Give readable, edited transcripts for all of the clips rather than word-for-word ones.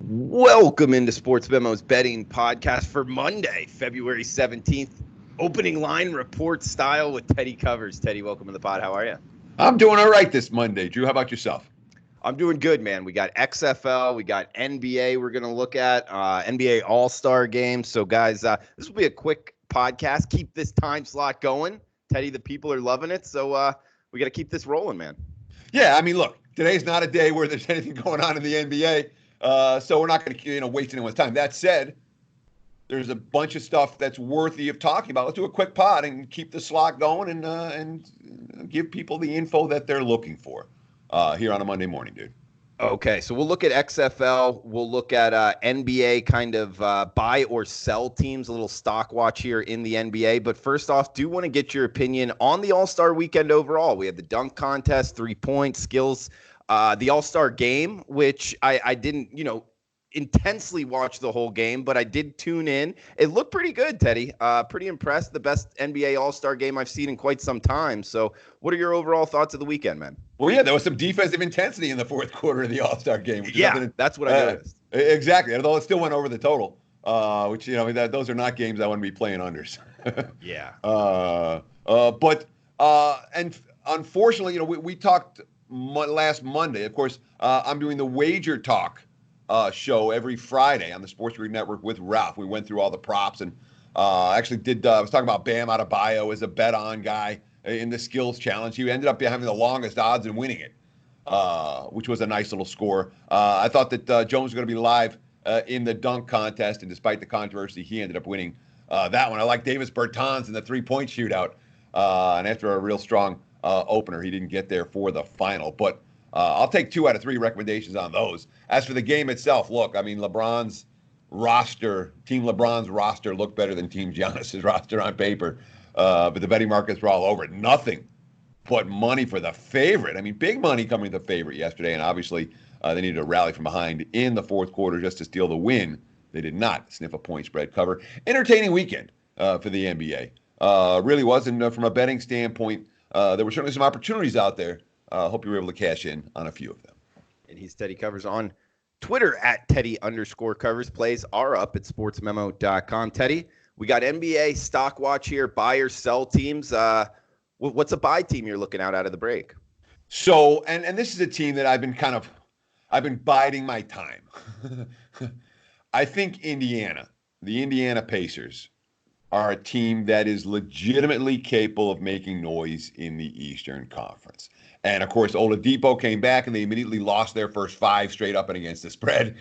Welcome into Sports Memo's betting podcast for Monday, February 17th. Opening line report style with Teddy Covers. Teddy, welcome to the pod. How are you? I'm doing all right this Monday. Drew, how about yourself? I'm doing good, man. We got XFL, we got NBA we're going to look at, NBA All-Star Game. So, guys, this will be a quick podcast. Keep this time slot going. Teddy, the people are loving it. So, we got to keep this rolling, man. Yeah, I mean, look, today's not a day where there's anything going on in the NBA. So we're not going to waste anyone's time. That said, there's a bunch of stuff that's worthy of talking about. Let's do a quick pod and keep the slot going and give people the info that they're looking for here on a Monday morning, dude. Okay, so we'll look at XFL. We'll look at NBA kind of buy or sell teams, a little stock watch here in the NBA. But first off, do want to get your opinion on the All-Star weekend overall. We had the dunk contest, 3-point skills, the All-Star game, which I didn't, intensely watch the whole game, but I did tune in. It looked pretty good, Teddy. Pretty impressed. The best NBA All-Star game I've seen in quite some time. So what are your overall thoughts of the weekend, man? Well, yeah, there was some defensive intensity in the fourth quarter of the All-Star game. That's what I noticed. Exactly. Although it still went over the total, which, those are not games I want to be playing unders. Yeah. And unfortunately, we talked last Monday. Of course, I'm doing the Wager Talk show every Friday on the Sports Grid Network with Ralph. We went through all the props and I was talking about Bam Adebayo as a bet-on guy in the skills challenge. He ended up having the longest odds and winning it, which was a nice little score. I thought that Jones was going to be live in the dunk contest, and despite the controversy, he ended up winning that one. I like Davis Bertans in the three-point shootout, and after a real strong opener, he didn't get there for the final. But I'll take 2 out of 3 recommendations on those. As for the game itself, look, I mean, Team LeBron's roster looked better than Team Giannis's roster on paper. But the betting markets were all over it. Nothing but money for the favorite. I mean, big money coming to the favorite yesterday, and obviously they needed to rally from behind in the fourth quarter just to steal the win. They did not sniff a point spread cover. Entertaining weekend for the NBA. Really was, and from a betting standpoint, there were certainly some opportunities out there. Hope you were able to cash in on a few of them. And he's Teddy Covers on Twitter at Teddy_covers. Plays are up at sportsmemo.com. Teddy, we got NBA stock watch here, buy or sell teams. What's a buy team you're looking out of the break? So, and this is a team that I've been biding my time. I think the Indiana Pacers are a team that is legitimately capable of making noise in the Eastern Conference. And, of course, Oladipo came back, and they immediately lost their first 5 straight up and against the spread.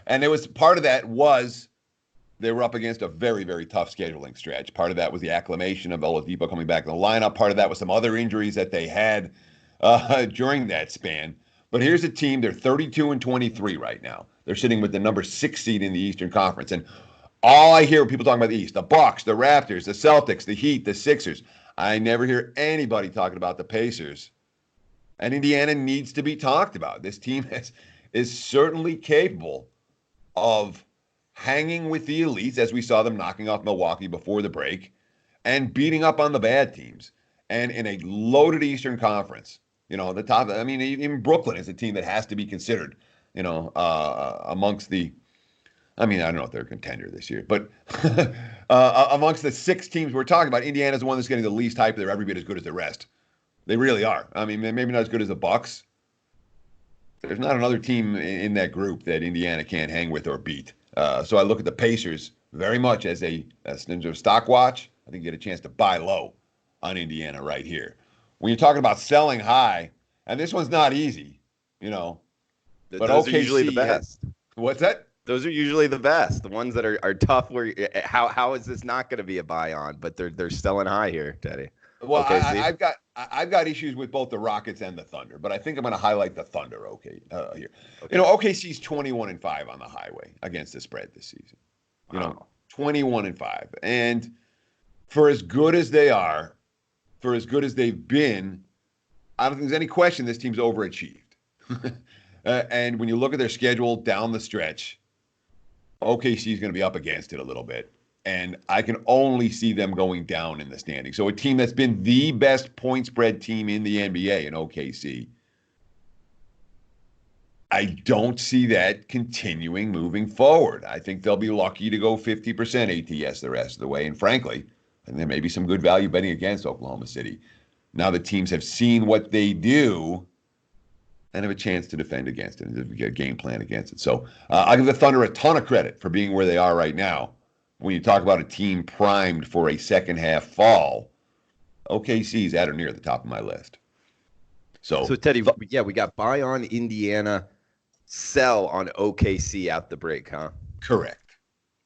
And there was part of that was they were up against a very, very tough scheduling stretch. Part of that was the acclimation of Oladipo coming back in the lineup. Part of that was some other injuries that they had during that span. But here's a team, they're 32-23 right now. They're sitting with the number 6 seed in the Eastern Conference. And all I hear when people talking about the East, the Bucks, the Raptors, the Celtics, the Heat, the Sixers. I never hear anybody talking about the Pacers. And Indiana needs to be talked about. This team is certainly capable of hanging with the elites, as we saw them knocking off Milwaukee before the break, and beating up on the bad teams. And in a loaded Eastern Conference, the top, I mean, even Brooklyn is a team that has to be considered, amongst the, I mean, I don't know if they're a contender this year, but amongst the 6 teams we're talking about, Indiana's the one that's getting the least hype. They're every bit as good as the rest. They really are. I mean, maybe not as good as the Bucks. There's not another team in that group that Indiana can't hang with or beat. So I look at the Pacers very much as a stock watch. I think you get a chance to buy low on Indiana right here. When you're talking about selling high, and this one's not easy, but those are usually the best. What's that? Those are usually the best. The ones that are tough. Where how is this not going to be a buy on? But they're selling high here, Teddy. Well, I've got issues with both the Rockets and the Thunder, but I think I'm going to highlight the Thunder. Here. Okay. OKC's 21-5 on the highway against the spread this season. 21-5, and for as good as they are, for as good as they've been, I don't think there's any question this team's overachieved. And when you look at their schedule down the stretch, OKC is going to be up against it a little bit. And I can only see them going down in the standings. So a team that's been the best point spread team in the NBA in OKC, I don't see that continuing moving forward. I think they'll be lucky to go 50% ATS the rest of the way. And frankly, and there may be some good value betting against Oklahoma City. Now the teams have seen what they do and have a chance to defend against it and get a game plan against it. So I give the Thunder a ton of credit for being where they are right now. When you talk about a team primed for a second half fall, OKC is at or near the top of my list. So Teddy, yeah, we got buy on Indiana, sell on OKC at the break, huh? Correct.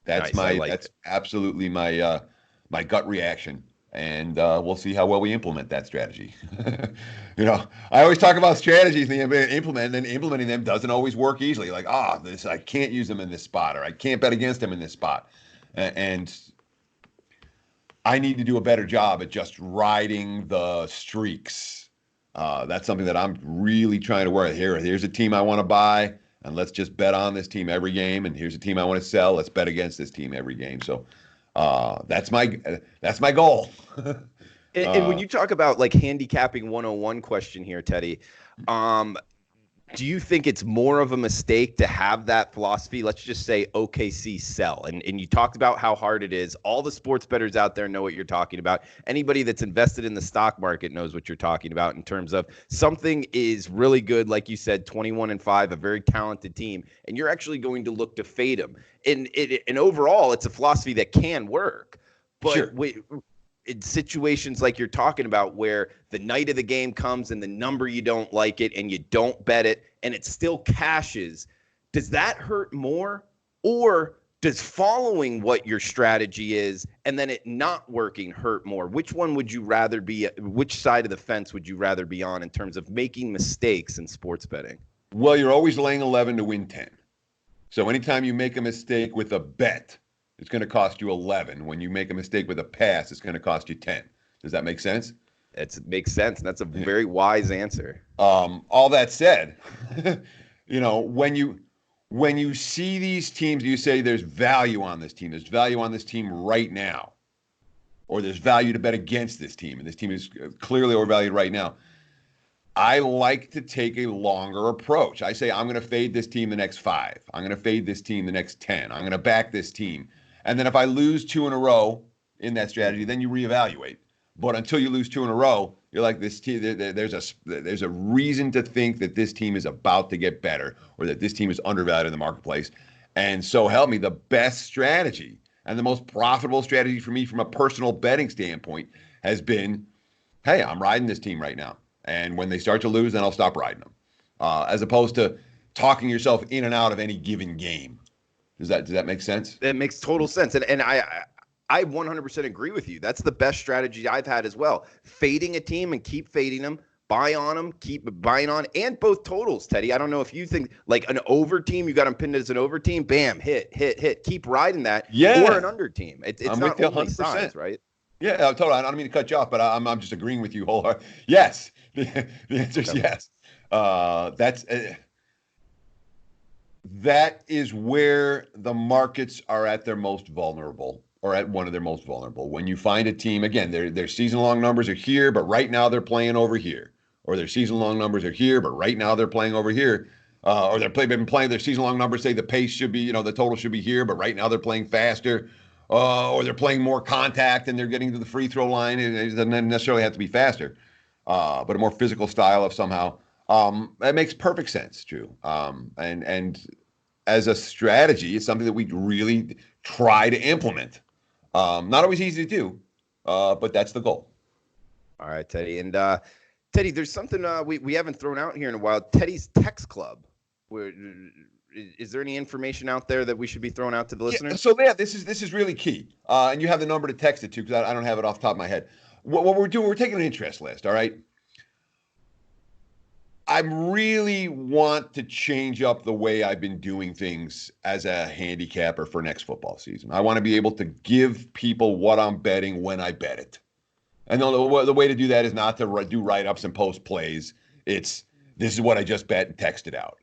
That's nice. that's absolutely my my gut reaction. And we'll see how well we implement that strategy. I always talk about strategies and then implementing them doesn't always work easily. Like, this I can't use them in this spot, or I can't bet against them in this spot. And I need to do a better job at just riding the streaks. That's something that I'm really trying to work. Here's a team I want to buy, and let's just bet on this team every game. And here's a team I want to sell. Let's bet against this team every game. So that's my goal. And when you talk about like handicapping 101 question here, Teddy, do you think it's more of a mistake to have that philosophy? Let's just say OKC sell. And you talked about how hard it is. All the sports bettors out there know what you're talking about. Anybody that's invested in the stock market knows what you're talking about in terms of something is really good, like you said, 21-5, a very talented team, and you're actually going to look to fade them. And overall, it's a philosophy that can work. But sure. In situations like you're talking about where the night of the game comes and the number you don't like it and you don't bet it and it still cashes, does that hurt more, or does following what your strategy is and then it not working hurt more? Which one would you rather be? Which side of the fence would you rather be on in terms of making mistakes in sports betting? Well, you're always laying 11 to win 10. So anytime you make a mistake with a bet, it's going to cost you 11. When you make a mistake with a pass, it's going to cost you 10. Does that make sense? It makes sense. That's a very wise answer. All that said, when you see these teams, you say there's value on this team. There's value on this team right now, or there's value to bet against this team, and this team is clearly overvalued right now. I like to take a longer approach. I say I'm going to fade this team the next 5. I'm going to fade this team the next 10. I'm going to back this team. And then if I lose 2 in a row in that strategy, then you reevaluate. But until you lose 2 in a row, you're like, this team, there's a reason to think that this team is about to get better, or that this team is undervalued in the marketplace. And so help me, the best strategy and the most profitable strategy for me from a personal betting standpoint has been, hey, I'm riding this team right now. And when they start to lose, then I'll stop riding them. As opposed to talking yourself in and out of any given game. Does that make sense? It makes total sense. And I 100% agree with you. That's the best strategy I've had as well. Fading a team and keep fading them, buy on them, keep buying on, and both totals, Teddy. I don't know if you think like an over team, you got them pinned as an over team, bam, hit, keep riding that. Yeah. Or an under team. It's I'm not with you only 100%. size, right? Yeah, totally. I don't mean to cut you off, but I'm just agreeing with you wholeheartedly. Yes, the answer is yes. That is where the markets are at their most vulnerable, or at one of their most vulnerable. When you find a team, again, their season-long numbers are here, but right now they're playing over here. Or their season-long numbers are here, but right now they're playing over here. Or they've been playing their season-long numbers, say the pace should be, the total should be here, but right now they're playing faster. Or they're playing more contact and they're getting to the free throw line. It doesn't necessarily have to be faster, but a more physical style of somehow. That makes perfect sense, Drew. And as a strategy, it's something that we really try to implement. Not always easy to do, but that's the goal. All right, Teddy. And Teddy, there's something we haven't thrown out here in a while. Teddy's Text Club. Is there any information out there that we should be throwing out to the listeners? Yeah, so this is really key. And you have the number to text it to, because I don't have it off the top of my head. What we're doing, we're taking an interest list, all right? I really want to change up the way I've been doing things as a handicapper for next football season. I want to be able to give people what I'm betting when I bet it. And the way to do that is not to do write-ups and post plays. This is what I just bet and text it out.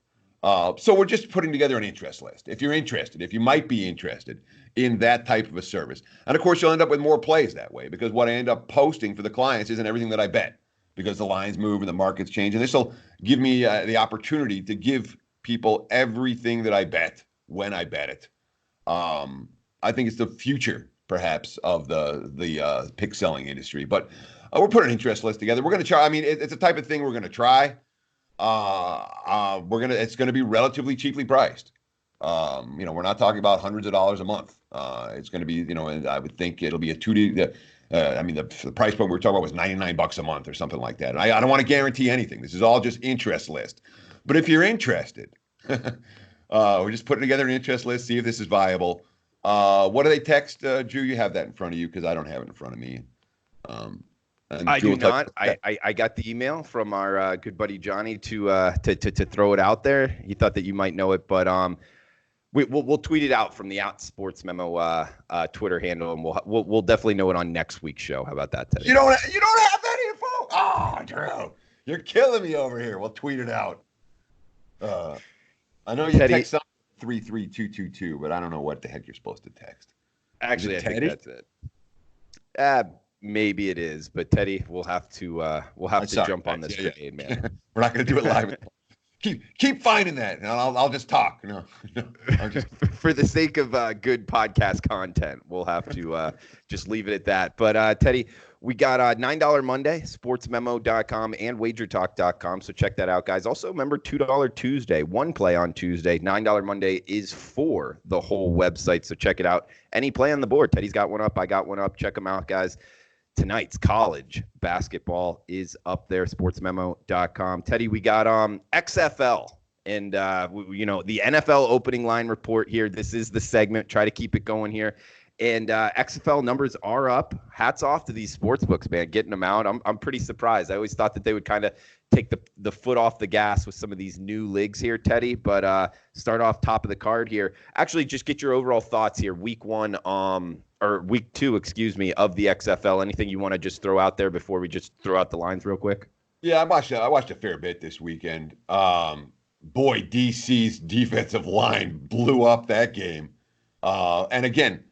So we're just putting together an interest list. If you're interested, if you might be interested in that type of a service. And of course, you'll end up with more plays that way, because what I end up posting for the clients isn't everything that I bet, because the lines move and the markets change. And this will give me the opportunity to give people everything that I bet when I bet it. I think it's the future, perhaps, of the pick selling industry. But we're putting an interest list together. We're going to try. I mean, it's a type of thing we're going to try. It's going to be relatively cheaply priced. We're not talking about hundreds of dollars a month. It's going to be, and I would think it'll be a 2D. The price point we were talking about was $99 a month or something like that. And I don't want to guarantee anything. This is all just interest list. But if you're interested, we're just putting together an interest list, see if this is viable. What do they text, Drew? You have that in front of you because I don't have it in front of me. I do not. I got the email from our good buddy Johnny to throw it out there. He thought that you might know it, but we'll tweet it out from the Out Sports Memo Twitter handle, and we'll definitely know it on next week's show. How about that, Teddy? You don't have that info? Oh, Drew, you're killing me over here. We'll tweet it out. I know you text 33222, but I don't know what the heck you're supposed to text. Actually, I think that's it. Maybe it is, but Teddy, we'll have to jump on this grenade, man. We're not going to do it live. Keep finding that, and I'll just talk. For the sake of good podcast content, we'll have to just leave it at that. But Teddy, we got $9 Monday, sportsmemo.com and wagertalk.com. So check that out, guys. Also, remember $2 Tuesday, one play on Tuesday. $9 Monday is for the whole website. So check it out. Any play on the board. Teddy's got one up. I got one up. Check them out, guys. Tonight's college basketball is up there, sportsmemo.com. Teddy, we got XFL and, the NFL opening line report here. This is the segment. Try to keep it going here. And XFL numbers are up. Hats off to these sports books, man, getting them out. I'm pretty surprised. I always thought that they would kind of take the foot off the gas with some of these new leagues here, Teddy. But start off top of the card here. Actually, just get your overall thoughts here. Week 2, of the XFL. Anything you want to just throw out there before we just throw out the lines real quick? Yeah, I watched a fair bit this weekend. Boy, DC's defensive line blew up that game. And again,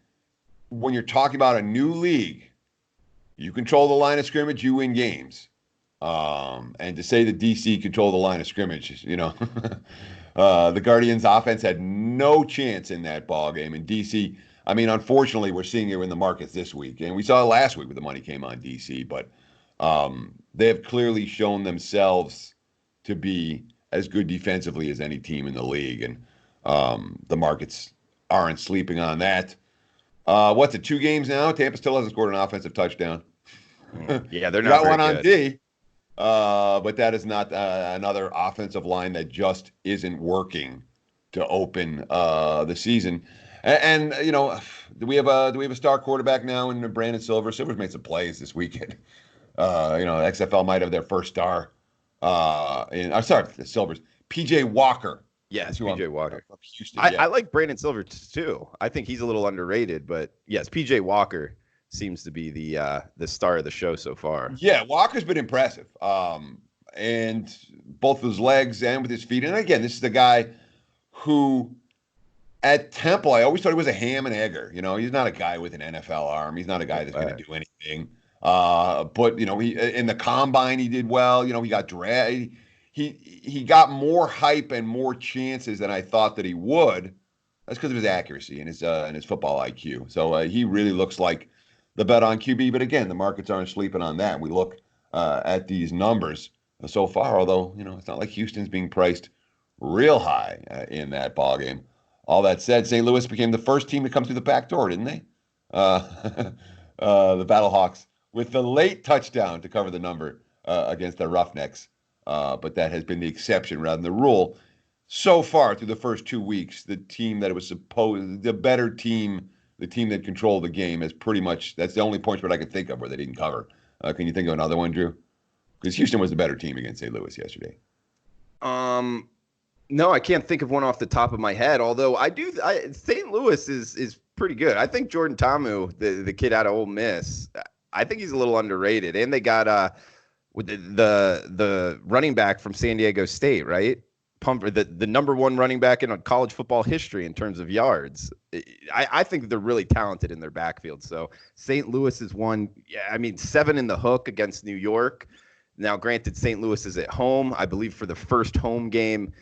when you're talking about a new league, you control the line of scrimmage, you win games. And to say that DC controlled the line of scrimmage, the Guardians' offense had no chance in that ball game. And DC, unfortunately, we're seeing it in the markets this week. And we saw it last week when the money came on DC. But they have clearly shown themselves to be as good defensively as any team in the league. And the markets aren't sleeping on that. What's it, 2 games now? Tampa still hasn't scored an offensive touchdown. Yeah, they're not got one good. On D. But that is not another offensive line that just isn't working to open the season. And do we have a star quarterback now in Brandon Silver? Silver's made some plays this weekend. XFL might have their first star. The Silvers. PJ Walker. Yes, PJ Walker. Houston, I like Brandon Silver too. I think he's a little underrated, but yes, PJ Walker seems to be the star of the show so far. Yeah, Walker's been impressive. And both with his legs and with his feet. And again, this is the guy who at Temple, I always thought he was a ham and egger. He's not a guy with an NFL arm. He's not a guy that's going to do anything. But he in the combine he did well. He got drafted. He got more hype and more chances than I thought that he would. That's because of his accuracy and his football IQ. So he really looks like the bet on QB. But again, the markets aren't sleeping on that. We look at these numbers so far, although it's not like Houston's being priced real high in that ball game. All that said, St. Louis became the first team to come through the back door, didn't they? The Battlehawks with the late touchdown to cover the number against the Roughnecks. But that has been the exception rather than the rule. So far through the first 2 weeks, the team that it was the better team, the team that controlled the game has pretty much, that's the only point spread I can think of where they didn't cover. Can you think of another one, Drew? Because Houston was the better team against St. Louis yesterday. No, I can't think of one off the top of my head, although St. Louis is pretty good. I think Jordan Ta'amu, the kid out of Ole Miss, I think he's a little underrated. And they got with the running back from San Diego State, right? The number one running back in college football history in terms of yards. I think they're really talented in their backfield. So St. Louis is one. Yeah, 7 in the hook against New York. Now, granted, St. Louis is at home, I believe, for the first home game.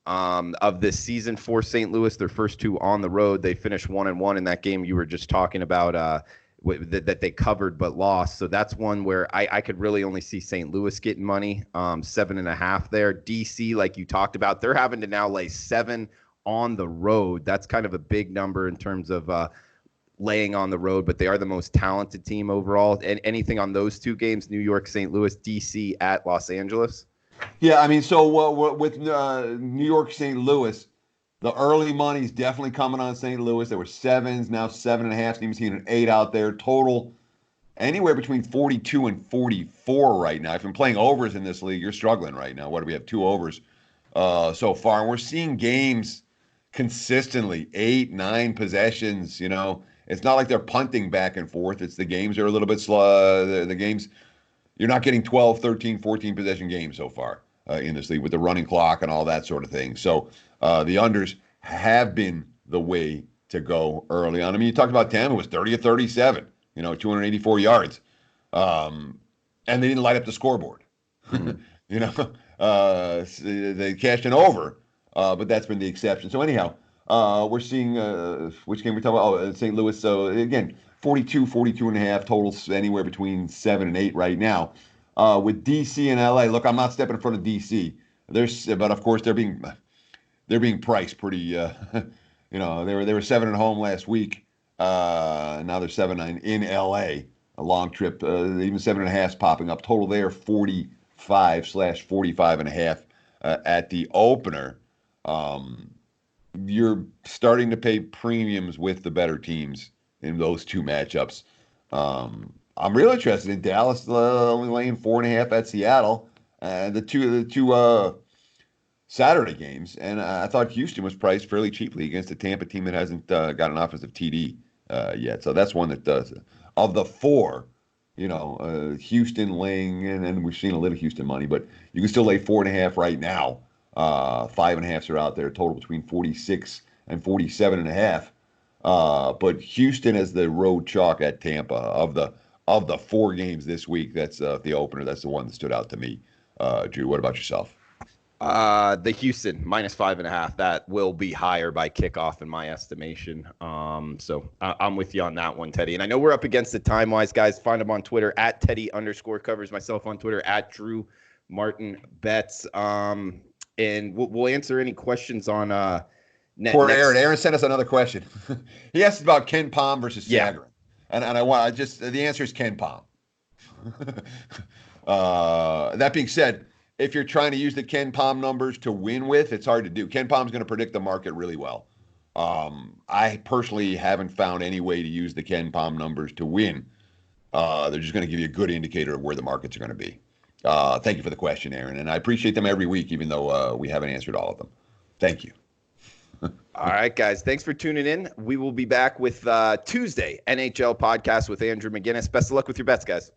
of this season for St. Louis. Their first 2 on the road. They finished 1-1 in that game you were just talking about that they covered but lost. So that's one where I could really only see St. Louis getting money, 7.5 there. DC, like you talked about, they're having to now lay 7 on the road. That's kind of a big number in terms of laying on the road, but they are the most talented team overall. And anything on those 2 games, New York, St. Louis, DC at Los Angeles? Yeah, I mean, so with New York, St. Louis, the early money's definitely coming on St. Louis. There were 7s, now 7.5. Even seeing an 8 out there. Total anywhere between 42 and 44 right now. If you're playing overs in this league, you're struggling right now. What do we have? 2 overs so far, and we're seeing games consistently 8, 9 possessions. It's not like they're punting back and forth. It's the games are a little bit slow. The games. You're not getting 12, 13, 14 possession games so far in this league with the running clock and all that sort of thing. So the unders have been the way to go early on. I mean, you talked about Tampa was 30 of 37, 284 yards. And they didn't light up the scoreboard. Mm-hmm. They cashed an over, but that's been the exception. So anyhow, we're seeing which game we're talking about? St. Louis. So again, 42.5 totals anywhere between 7 and 8 right now. With DC and LA, look, I'm not stepping in front of DC. But of course they're being priced pretty. They were 7 at home last week. Now they're 7-9 in LA. A long trip. Even 7.5 popping up. Total there 45/45.5 at the opener. You're starting to pay premiums with the better teams in those 2 matchups. I'm real interested in Dallas only laying 4.5 at Seattle. The two Saturday games, and I thought Houston was priced fairly cheaply against a Tampa team that hasn't got an offensive TD yet. So that's one that does. Of the 4, Houston laying, and we've seen a little Houston money, but you can still lay 4.5 right now. 5.5s are out there, total between 46 and 47.5. But Houston as the road chalk at Tampa of the 4 games this week. That's the opener. That's the one that stood out to me. Drew, what about yourself? The Houston -5.5. That will be higher by kickoff in my estimation. So I'm with you on that one, Teddy. And I know we're up against it time-wise, guys. Find him on Twitter at Teddy_covers. Myself on Twitter at Drew Martin Betts. And we'll answer any questions on Poor Aaron. Aaron sent us another question. He asked about Ken Palm versus Sagarin. And the answer is Ken Palm. That being said, if you're trying to use the Ken Palm numbers to win with, it's hard to do. Ken Palm's going to predict the market really well. I personally haven't found any way to use the Ken Palm numbers to win. They're just going to give you a good indicator of where the markets are going to be. Thank you for the question, Aaron. And I appreciate them every week, even though we haven't answered all of them. Thank you. All right, guys. Thanks for tuning in. We will be back with Tuesday NHL podcast with Andrew McGinnis. Best of luck with your bets, guys.